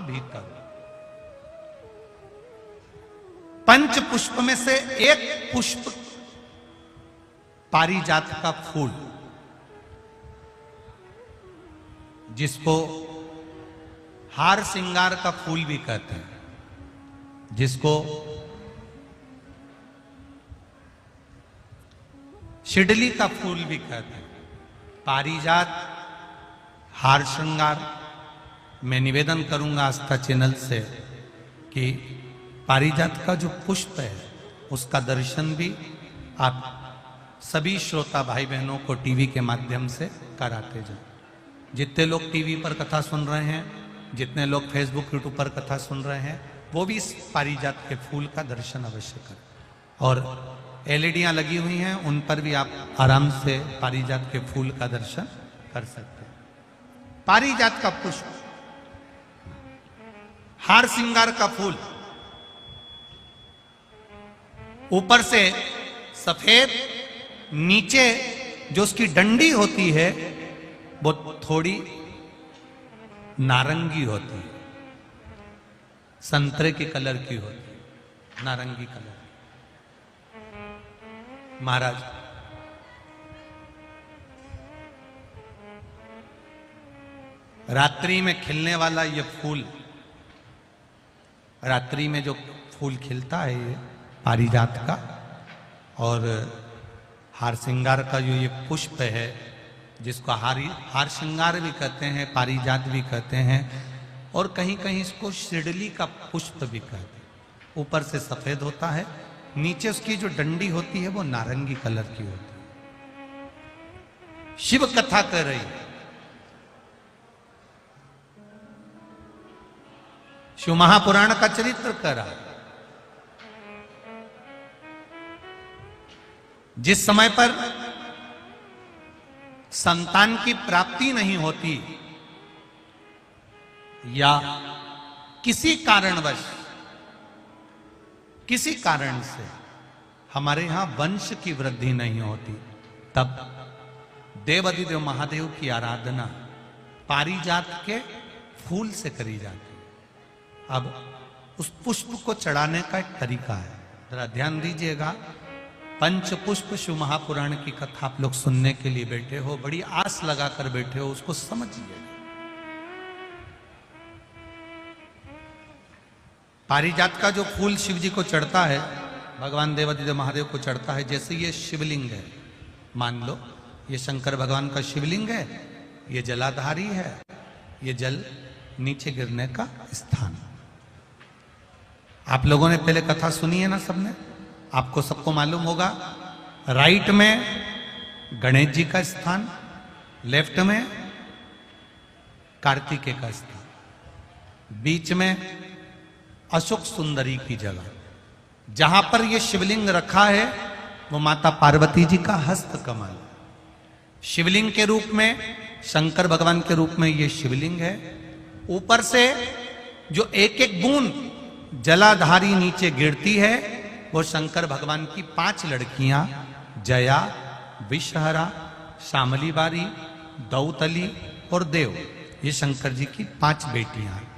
भीतर। पंच पुष्प में से एक पुष्प पारिजात का फूल, जिसको हार श्रृंगार का फूल भी कहते हैं, जिसको शिडली का फूल भी कहते हैं। पारिजात, हार श्रृंगार। मैं निवेदन करूंगा आस्था चैनल से कि पारिजात का जो पुष्प है उसका दर्शन भी आप सभी श्रोता भाई बहनों को टीवी के माध्यम से कराते जाएं। जितने लोग टीवी पर कथा सुन रहे हैं, जितने लोग फेसबुक यूट्यूब पर कथा सुन रहे हैं, वो भी इस पारिजात के फूल का दर्शन अवश्य करें। और एलईडियां लगी हुई हैं, उन पर भी आप आराम से पारिजात के फूल का दर्शन कर सकते हैं। पारिजात का पुष्प, हार श्रृंगार का फूल, ऊपर से सफेद, नीचे जो उसकी डंडी होती है वो थोड़ी नारंगी होती है, संतरे के कलर की होती है, नारंगी कलर। महाराज, रात्रि में खिलने वाला ये फूल, रात्रि में जो फूल खिलता है ये पारिजात का, और हार श्रृंगार का जो ये पुष्प है, जिसको हार श्रृंगार भी कहते हैं, पारिजात भी कहते हैं, और कहीं कहीं इसको शिडली का पुष्प भी कहते हैं। ऊपर से सफेद होता है, नीचे उसकी जो डंडी होती है वो नारंगी कलर की होती है। शिव कथा कर रही है, शिव महापुराण का चरित्र कर रहा है। जिस समय पर संतान की प्राप्ति नहीं होती या किसी कारणवश, किसी कारण से हमारे यहां वंश की वृद्धि नहीं होती, तब देवाधिदेव महादेव की आराधना पारिजात के फूल से करी जाती है। अब उस पुष्प को चढ़ाने का एक तरीका है, जरा ध्यान दीजिएगा। पंच पुष्प शिव महापुराण की कथा आप लोग सुनने के लिए बैठे हो, बड़ी आस लगाकर बैठे हो, उसको समझिए। पारिजात का जो फूल शिव जी को चढ़ता है, भगवान देवाधिदेव महादेव को चढ़ता है, जैसे ये शिवलिंग है, मान लो ये शंकर भगवान का शिवलिंग है, ये जलाधारी है, ये जल नीचे गिरने का स्थान। आप लोगों ने पहले कथा सुनी है ना सबने, आपको सबको मालूम होगा। राइट में गणेश जी का स्थान, लेफ्ट में कार्तिकेय का स्थान, बीच में अशोक सुंदरी की जगह। जहां पर यह शिवलिंग रखा है वो माता पार्वती जी का हस्त कमल, शिवलिंग के रूप में, शंकर भगवान के रूप में यह शिवलिंग है। ऊपर से जो एक एक बूंद जलाधारी नीचे गिरती है वो शंकर भगवान की 5 लड़कियां, जया, विषहरा, शामली बारी, दौतली और देव, ये शंकर जी की 5 बेटियां हैं।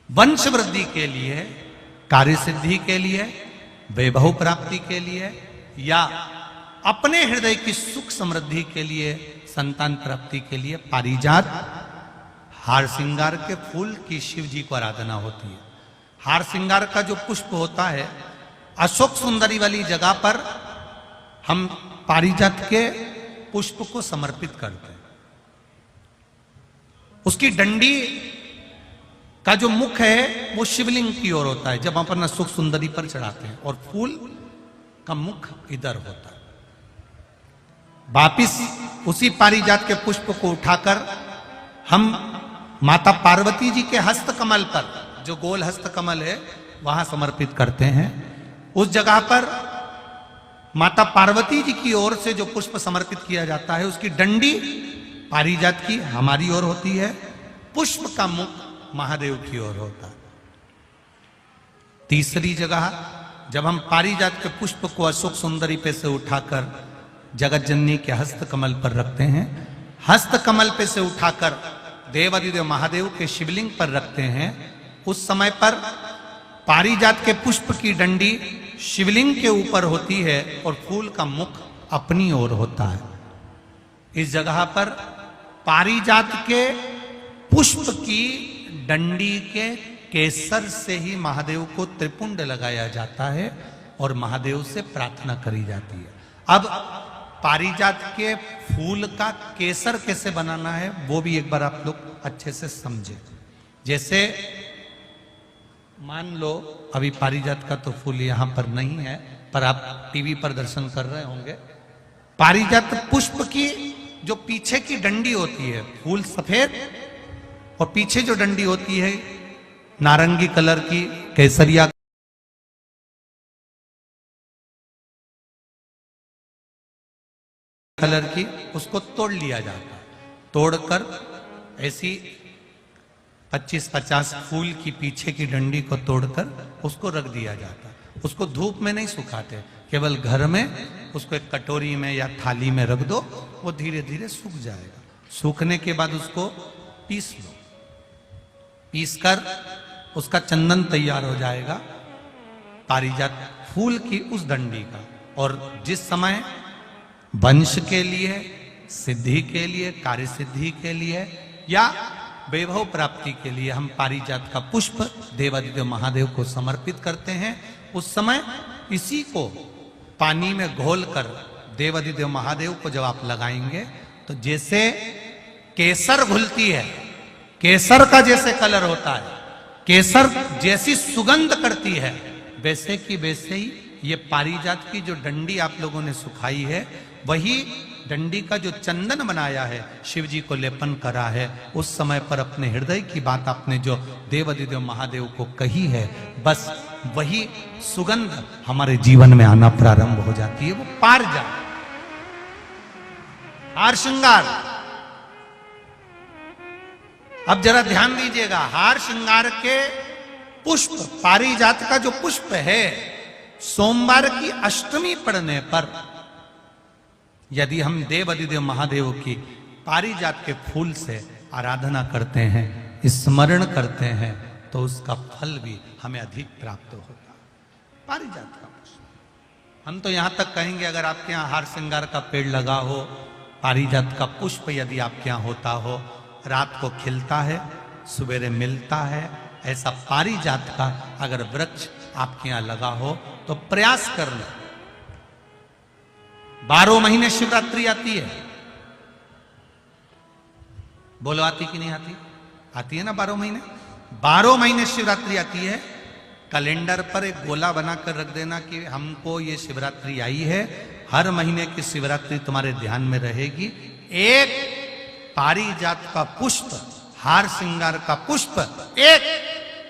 वंश वृद्धि के लिए, कार्य सिद्धि के लिए, वैभव प्राप्ति के लिए, या अपने हृदय की सुख समृद्धि के लिए, संतान प्राप्ति के लिए पारिजात, हार श्रृंगार के फूल की शिव जी को आराधना होती है। हार श्रृंगार का जो पुष्प होता है, अशोक सुंदरी वाली जगह पर हम पारिजात के पुष्प को समर्पित करते हैं। उसकी डंडी का जो मुख है वो शिवलिंग की ओर होता है जब अपन अशोक सुंदरी पर चढ़ाते हैं, और फूल का मुख इधर होता है। वापिस उसी पारिजात के पुष्प को उठाकर हम माता पार्वती जी के हस्त कमल पर, जो गोल हस्त कमल है, वहां समर्पित करते हैं। उस जगह पर माता पार्वती जी की ओर से जो पुष्प समर्पित किया जाता है, उसकी डंडी पारिजात की हमारी ओर होती है, पुष्प का मुख महादेव की ओर होता है। तीसरी जगह, जब हम पारिजात के पुष्प को अशोक सुंदरी पे से उठाकर जगत जननी के हस्त कमल पर रखते हैं, हस्त कमल पे से उठाकर देवादिदेव महादेव के शिवलिंग पर रखते हैं, उस समय पर पारिजात के पुष्प की डंडी शिवलिंग के ऊपर होती है और फूल का मुख अपनी ओर होता है। इस जगह पर पारिजात के पुष्प की डंडी के केसर से ही महादेव को त्रिपुंड लगाया जाता है और महादेव से प्रार्थना करी जाती है। अब पारिजात के फूल का केसर कैसे बनाना है वो भी एक बार आप लोग अच्छे से समझे। जैसे मान लो अभी पारिजात का तो फूल यहां पर नहीं है, पर आप टीवी पर दर्शन कर रहे होंगे। पारिजात पुष्प की जो पीछे की डंडी होती है, फूल सफेद और पीछे जो डंडी होती है नारंगी कलर की, केसरिया कलर की, उसको तोड़ लिया जाता है। तोड़कर ऐसी 25-50 फूल की पीछे की डंडी को तोड़कर उसको रख दिया जाता है। उसको धूप में नहीं सुखाते, केवल घर में उसको एक कटोरी में या थाली में रख दो, वो धीरे धीरे सूख जाएगा। सूखने के बाद उसको पीस लो, पीसकर उसका चंदन तैयार हो जाएगा पारिजात फूल की उस डंडी का। और जिस समय वंश के लिए, सिद्धि के लिए, कार्य सिद्धि के लिए या वैभव प्राप्ति के लिए हम पारिजात का पुष्प देवादिदेव महादेव को समर्पित करते हैं, उस समय इसी को पानी में घोलकर देवादिदेव महादेव को जब आप लगाएंगे तो जैसे केसर घुलती है, केसर का जैसे कलर होता है, केसर जैसी सुगंध करती है, वैसे की वैसे ही ये पारिजात की जो डंडी आप लोगों ने सुखाई है, वही डंडी का जो चंदन बनाया है, शिव जी को लेपन करा है, उस समय पर अपने हृदय की बात आपने जो देवादिदेव महादेव को कही है, बस वही सुगंध हमारे जीवन में आना प्रारंभ हो जाती है। वो पारिजात हार श्रृंगार। अब जरा ध्यान दीजिएगा, हार श्रृंगार के पुष्प, पारिजात का जो पुष्प है, सोमवार की अष्टमी पड़ने पर यदि हम देवादिदेव महादेव की पारिजात के फूल से आराधना करते हैं, स्मरण करते हैं, तो उसका फल भी हमें अधिक प्राप्त होगा। पारिजात का पुष्प, हम तो यहां तक कहेंगे अगर आपके यहां हार श्रृंगार का पेड़ लगा हो, पारिजात का पुष्प यदि आपके यहां होता हो, रात को खिलता है, सवेरे मिलता है, ऐसा पारिजात का अगर वृक्ष आपके यहां लगा हो तो प्रयास करना। 12 महीने शिवरात्रि आती है, बोलो आती कि नहीं आती? आती है ना 12 महीने। 12 महीने शिवरात्रि आती है। कैलेंडर पर एक गोला बनाकर रख देना कि हमको ये शिवरात्रि आई है, हर महीने की शिवरात्रि तुम्हारे ध्यान में रहेगी। एक पारिजात का पुष्प, हार श्रृंगार का पुष्प, एक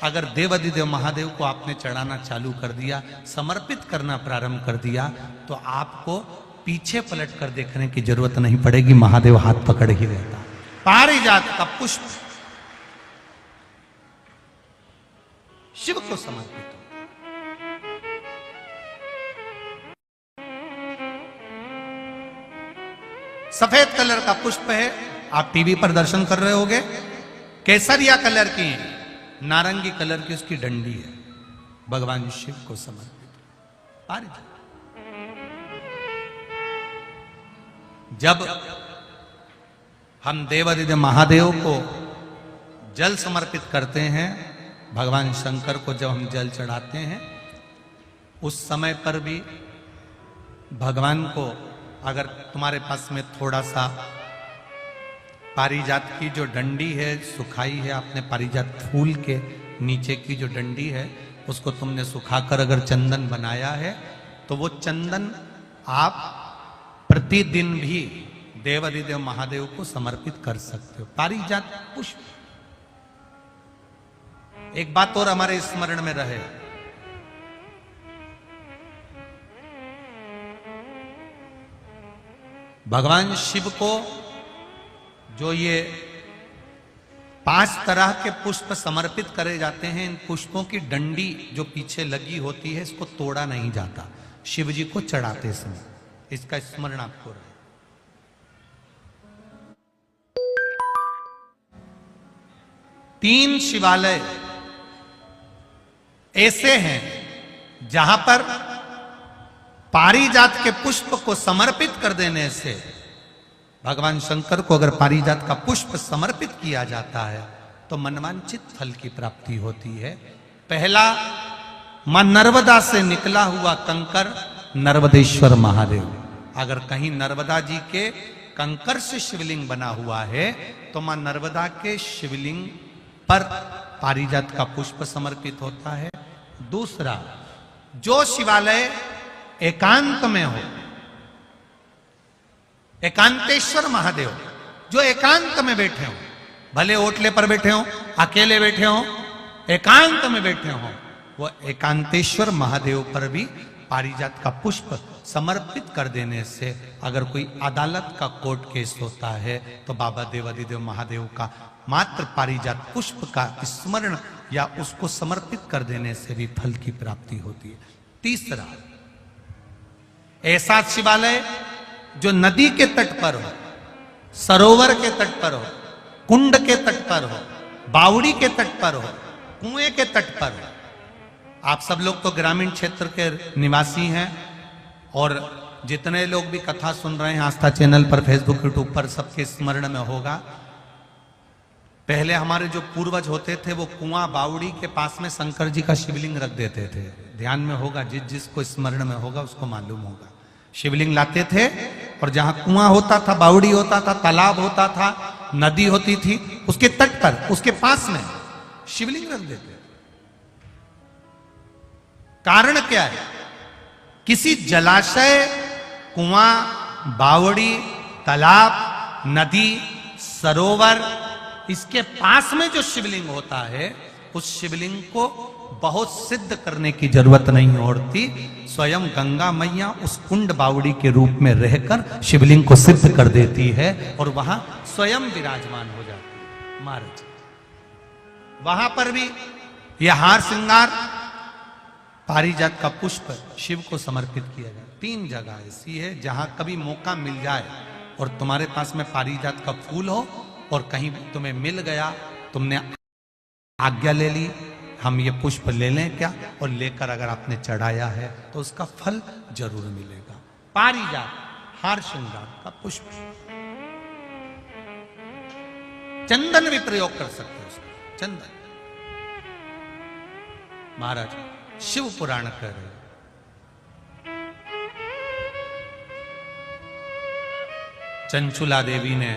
अगर देवादिदेव महादेव को आपने चढ़ाना चालू कर दिया, समर्पित करना प्रारंभ कर दिया, तो आपको पीछे पलट कर देखने की जरूरत नहीं पड़ेगी, महादेव हाथ पकड़ ही रहता। पारिजात का पुष्प शिव को समर्पित हो। सफेद कलर का पुष्प है, आप टीवी पर दर्शन कर रहे होंगे। केसरिया कलर की, नारंगी कलर की उसकी डंडी है, भगवान शिव को समर्पित पारिजात। जब हम देवादिदेव महादेव को जल समर्पित करते हैं, भगवान शंकर को जब हम जल चढ़ाते हैं, उस समय पर भी भगवान को, अगर तुम्हारे पास में थोड़ा सा पारिजात की जो डंडी है सुखाई है, आपने पारिजात फूल के नीचे की जो डंडी है उसको तुमने सुखाकर अगर चंदन बनाया है, तो वो चंदन आप प्रतिदिन भी देवादिदेव महादेव को समर्पित कर सकते हो। पारिजात पुष्प। एक बात और हमारे स्मरण में रहे, भगवान शिव को जो ये 5 तरह के पुष्प समर्पित करे जाते हैं, इन पुष्पों की डंडी जो पीछे लगी होती है, इसको तोड़ा नहीं जाता शिव जी को चढ़ाते समय। इसका स्मरण आपको रहे। 3 शिवालय ऐसे हैं जहां पर पारिजात के पुष्प को समर्पित कर देने से, भगवान शंकर को अगर पारिजात का पुष्प समर्पित किया जाता है तो मनवांचित फल की प्राप्ति होती है। पहला, मां नर्मदा से निकला हुआ कंकर नर्मदेश्वर महादेव। अगर कहीं नर्मदा जी के कंकर से शिवलिंग बना हुआ है तो मां नर्मदा के शिवलिंग पर पारिजात का पुष्प समर्पित होता है। दूसरा, जो शिवालय एकांत में हो, एकांतेश्वर महादेव जो एकांत में बैठे हो, भले ओटले पर बैठे हो, अकेले बैठे हो, एकांत में बैठे हो, वो एकांतेश्वर महादेव पर भी पारिजात का पुष्प समर्पित कर देने से, अगर कोई अदालत का कोर्ट केस होता है तो बाबा देवादिदेव महादेव का मात्र पारिजात पुष्प का स्मरण या उसको समर्पित कर देने से भी फल की प्राप्ति होती है। तीसरा, ऐसा शिवालय जो नदी के तट पर हो, सरोवर के तट पर हो, कुंड के तट पर हो, बावड़ी के तट पर हो, कुएं के तट पर हो। आप सब लोग तो ग्रामीण क्षेत्र के निवासी हैं और जितने लोग भी कथा सुन रहे हैं आस्था चैनल पर, फेसबुक, यूट्यूब पर, सबके स्मरण में होगा, पहले हमारे जो पूर्वज होते थे वो कुआं बावड़ी के पास में शंकर जी का शिवलिंग रख देते थे। ध्यान में होगा, जिसको स्मरण में होगा उसको मालूम होगा। शिवलिंग लाते थे और जहां कुआं होता था, बावड़ी होता था, तालाब होता था, नदी होती थी, उसके तट पर, उसके पास में शिवलिंग रख देते। कारण क्या है? किसी जलाशय, कुआं, बावड़ी, तालाब, नदी, सरोवर, इसके पास में जो शिवलिंग होता है उस शिवलिंग को बहुत सिद्ध करने की जरूरत नहीं होती। स्वयं गंगा मैया उस कुंड बावड़ी के रूप में रहकर शिवलिंग को सिद्ध कर देती है और वहां स्वयं विराजमान हो जाती है महाराज। वहां पर भी यह हार श्रृंगार पारिजात का पुष्प शिव को समर्पित किया जाए। 3 जगह ऐसी है जहां कभी मौका मिल जाए और तुम्हारे पास में पारिजात का फूल हो और कहीं तुम्हें मिल गया, तुमने आज्ञा ले ली, हम ये पुष्प ले लें क्या, और लेकर अगर आपने चढ़ाया है तो उसका फल जरूर मिलेगा। पारिजात हार श्रृंगार का पुष्प, चंदन भी प्रयोग कर सकते हो उसका, चंदन। महाराज शिव पुराण कर रहे, चंचुला देवी ने